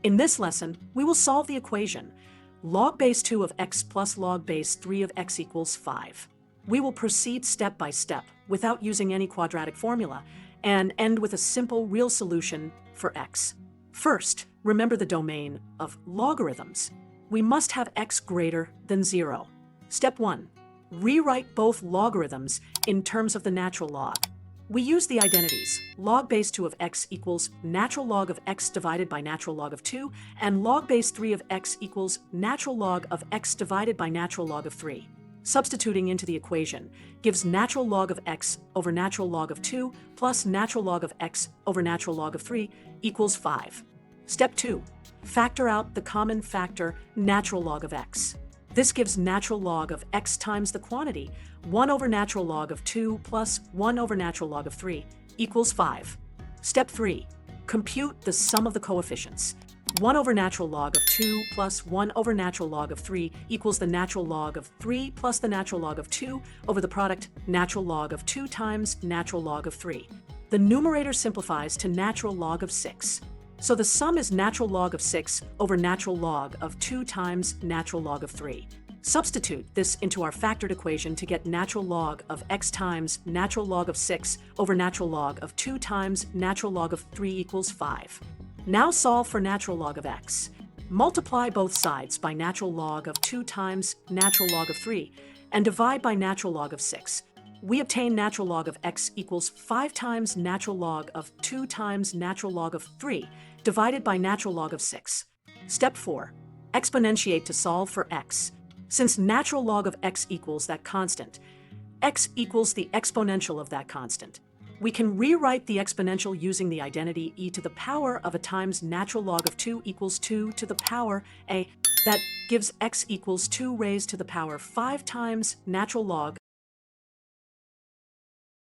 In this lesson, we will solve the equation log base 2 of x plus log base 3 of x equals 5. We will proceed step by step without using any quadratic formula and end with a simple real solution for x. First, remember the domain of logarithms. We must have x greater than 0. Step 1. Rewrite both logarithms in terms of the natural log. We use the identities log base 2 of x equals natural log of x divided by natural log of 2 and log base 3 of x equals natural log of x divided by natural log of 3. Substituting into the equation gives natural log of x over natural log of 2 plus natural log of x over natural log of 3 equals 5. Step 2. Factor out the common factor natural log of x. This gives natural log of x times the quantity 1 over natural log of 2 plus 1 over natural log of 3 equals 5. Step 3. Compute the sum of the coefficients. 1 over natural log of 2 plus 1 over natural log of 3 equals the natural log of 3 plus the natural log of 2 over the product natural log of 2 times natural log of 3. The numerator simplifies to natural log of 6. So the sum is natural log of 6 over natural log of 2 times natural log of 3. Substitute this into our factored equation to get natural log of x times natural log of 6 over natural log of 2 times natural log of 3 equals 5. Now solve for natural log of x. Multiply both sides by natural log of 2 times natural log of 3 and divide by natural log of 6. We obtain natural log of x equals 5 times natural log of 2 times natural log of 3 divided by natural log of 6. Step 4. Exponentiate to solve for x. Since natural log of x equals that constant, x equals the exponential of that constant. We can rewrite the exponential using the identity e to the power of a times natural log of 2 equals 2 to the power a. That gives x equals 2 raised to the power 5 times natural log